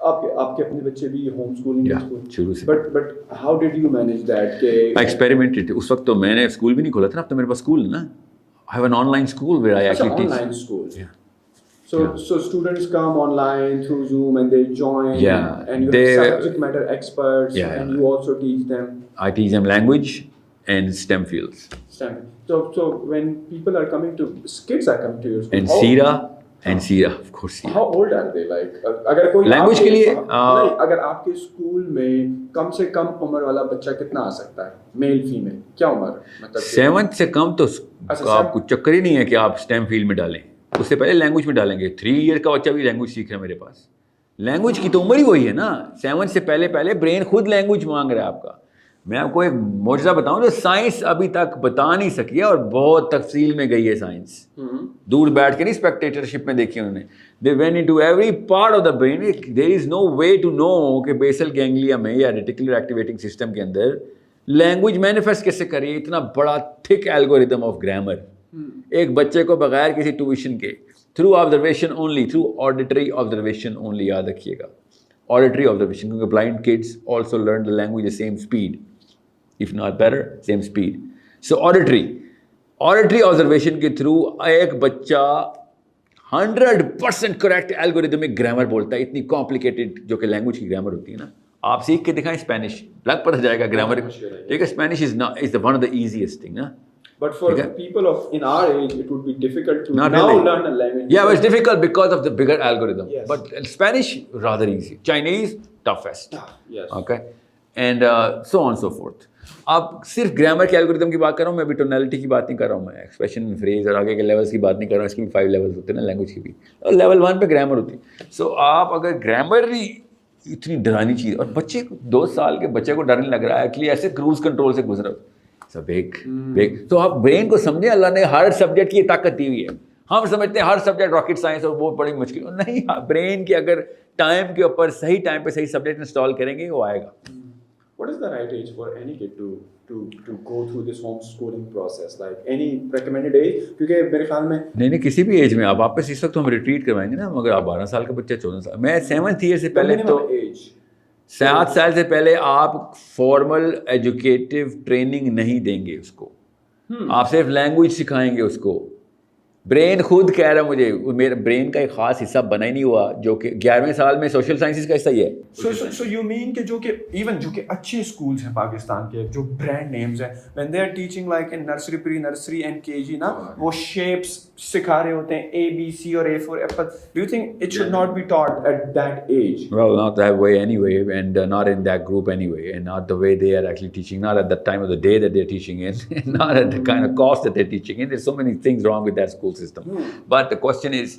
आपके आपके अपने बच्चे भी होम स्कूलिंग शुरू से। But how did you manage that के आई एक्सपेरिमेंटेड। उस वक्त तो मैंने स्कूल भी नहीं खोला था ना, अब तो मेरे पास स्कूल है ना। I have an online school where I actually teach. online school. So students come online through Zoom and they join. And you have subject matter experts. And you also teach them. I teach them language and STEM fields. STEM. So when people are coming to, kids are coming to your school. And Sira, of course. How old are they? Like अगर कोई language के लिए नहीं, अगर आपके school में कम से कम उम्र वाला बच्चा कितना आ सकता है, मेल फीमेल, क्या उम्र मतलब 7th से कम तो आपको चक्कर ही नहीं है कि आप STEM फील्ड में डालें, उससे पहले लैंग्वेज में डालेंगे। 3 ईयर का बच्चा भी लैंग्वेज सीख रहा है मेरे पास। लैंग्वेज की तो उम्र ही वही है ना। 7 से पहले ब्रेन खुद लैंग्वेज मांग रहा है आपका। मैं आपको एक मौजज़ा बताऊं जो साइंस अभी तक बता नहीं सकी है, और बहुत तफसील में गई है साइंस। दूर बैठ के नहीं, स्पेक्टेटरशिप में देखी उन्होंने। They went into every part of the brain. There is no way to know कि बेसल गैंग्लिया में या रेटिकुलर एक्टिवेटिंग सिस्टम के अंदर लैंग्वेज मैनिफेस्ट कैसे करिए। इतना बड़ा थिक एल्गोरिदम ऑफ ग्रामर एक बच्चे को बगैर किसी ट्यूशन के, through observation only, through auditory observation only, याद रखिएगा, ऑडिटरी ऑब्जर्वेशन, क्योंकि blind kids also learn the language the same speed, if not better, same speed. So auditory observation के थ्रू एक बच्चा 100% करेक्ट एल्गोरिदमिक ग्रामर बोलता है, इतनी कॉम्प्लिकेटेड जो कि लैंग्वेज की ग्रामर होती है ना। आप सीख के दिखाएं स्पेनिश, लग पता जाएगा ग्रामर, ठीक है। Spanish is one of the easiest thing ना। But for people in our age, it would be difficult to learn a language. Yeah, but it's difficult because of the bigger algorithm. Yes. But Spanish rather easy. Chinese toughest. Yes. Okay. And so on and so forth. अब सिर्फ grammar के algorithm की बात कर रहा हूँ मैं, अभी टोनैलिटी की बात नहीं कर रहा हूँ मैं, एक्सप्रेशन, फ्रेज और आगे के लेवल्स की बात नहीं कर रहा हूँ। इसकी भी 5 लेवल्स होते हैं ना लैंग्वेज की भी, और लेवल 1 पे ग्रामर होती है। सो आप अगर ग्रामर ही इतनी डरानी चीज़, और बच्चे 2 साल के बच्चे को डर नहीं लग रहा है एक्चुअली, ऐसे क्रूज कंट्रोल से गुजरा सब एक तो आप ब्रेन को समझे, अल्लाह ने हर सब्जेक्ट की ताकत दी हुई है। हम समझते हैं हर सब्जेक्ट रॉकेट साइंस और वो बड़ी मुश्किल नहीं, ब्रेन की अगर टाइम के ऊपर सही टाइम पे सही सब्जेक्ट इंस्टॉल करेंगे वो आएगा। What is the right age for any kid to go through this homeschooling process? Like any recommended age? क्योंकि मेरे ख्याल में नहीं किसी भी एज में आप वापस इस वक्त तो हम रिट्रीट करवाएंगे ना, मगर आप 12 साल का बच्चा 14 साल, मैं 7th ईयर से पहले तो 7 साल से पहले आप फॉर्मल एजुकेटिव ट्रेनिंग नहीं देंगे उसको। आप सिर्फ लैंग्वेज सिखाएंगे उसको। ब्रेन खुद कह रहा है मुझे, मेरे ब्रेन का एक खास हिस्सा बना ही नहीं हुआ, जो कि 11वें साल में सोशल साइंसेस का हिस्सा ही है। So you mean कि जो कि अच्छे स्कूल्स हैं पाकिस्तान के, जो ब्रांड नेम्स हैं, when they are teaching like in nursery, pre-nursery and KG ना, वो shapes सिखा रहे होते हैं, A, B, C और A for apple. Do you think it should not be taught at that age? Well, not that way anyway, and not in that group anyway, and not the way they are actually teaching, not at the time of the day that they're teaching in, not at the kind of cost that they're teaching in. There's so many things wrong with that school system. But the question is,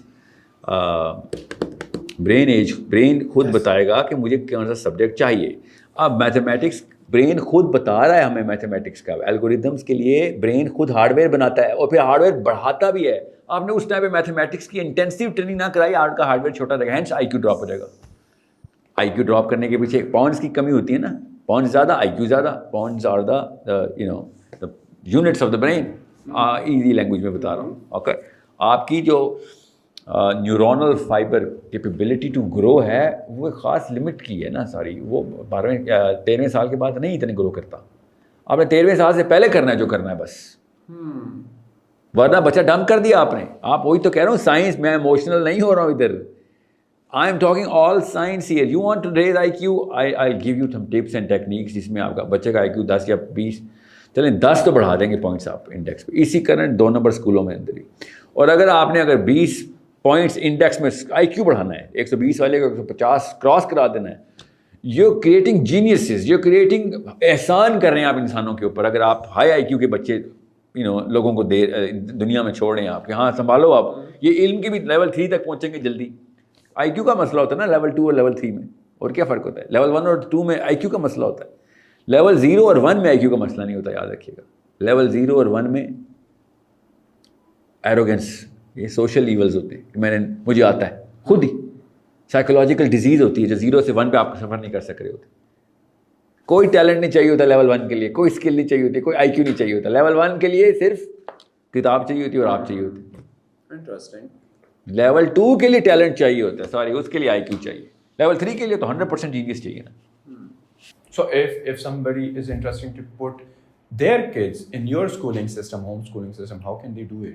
brain age, brain खुद बताएगा कि मुझे कौन सा subject चाहिए। अब mathematics, brain खुद बता रहा है हमें मैथमेटिक्स का, एल्गोरिदम्स के लिए ब्रेन खुद हार्डवेयर बनाता है और फिर हार्डवेयर बढ़ाता भी है। आपने उस टाइम पे मैथमेटिक्स की इंटेंसिव ट्रेनिंग ना कराई, आर्ट का हार्डवेयर छोटा रहेगा, हेंस आईक्यू ड्रॉप हो जाएगा। आईक्यू ड्रॉप करने के पीछे पॉइंट्स की कमी होती है ना, पॉइंट्स ज़्यादा, आईक्यू ज़्यादा। Points are the units of the brain. Easy language में बता रहा हूँ। ओके, आपकी जो neuronal fibre capability to grow है वो एक ख़ास लिमिट की है ना सारी, वो 12वें 13वें साल के बाद नहीं इतने ग्रो करता। आपने 13वें साल से पहले करना है जो करना है बस, वरना बच्चा डंप कर दिया आपने। आप वही तो कह रहा हूँ, साइंस, मैं इमोशनल नहीं हो रहा हूँ इधर, I am talking all science here. You want to raise IQ, I give you some tips and techniques जिसमें आपका बच्चे का IQ 10 या 20, चलें 10 तो बढ़ा देंगे पॉइंट्स आप इंडेक्स पे, इसी करंट 2 नंबर स्कूलों में अंदर ही। और अगर 20 पॉइंट्स इंडेक्स में IQ बढ़ाना है, 120 वाले को 150 क्रॉस करा देना है, you creating geniuses, you creating, एहसान कर रहे हैं आप इंसानों के ऊपर। अगर आप हाई IQ के बच्चे लोगों को दुनिया में छोड़ रहे हैं आप कि हाँ संभालो आप, ये इल्म की भी लेवल 3 तक पहुँचेंगे जल्दी। IQ का मसला होता है ना लेवल 2 और लेवल 3 में, और क्या फ़र्क होता है? लेवल 1 और 2 में IQ का मसला होता है, लेवल 0 और 1 में IQ का मसला नहीं होता, याद रखिएगा। लेवल 0 और 1 में एरोगेंस, ये सोशल ईवल्स होते हैं, मुझे आता है खुद ही, साइकोलॉजिकल डिजीज़ होती है जो 0 से 1 पे आप सफ़र नहीं कर सक रहे होते। कोई टैलेंट नहीं चाहिए होता लेवल 1 के लिए, कोई स्किल नहीं चाहिए होती, कोई IQ नहीं चाहिए होता। लेवल 1 के लिए सिर्फ किताब चाहिए होती है और आप चाहिए होते। इंटरेस्टिंग। लेवल 2 के लिए टैलेंट चाहिए होता है, सॉरी उसके लिए IQ चाहिए। लेवल 3 के लिए तो 100% जीनियस चाहिए ना. So if somebody is interested to put their kids in your schooling system, homeschooling system, how can they do it?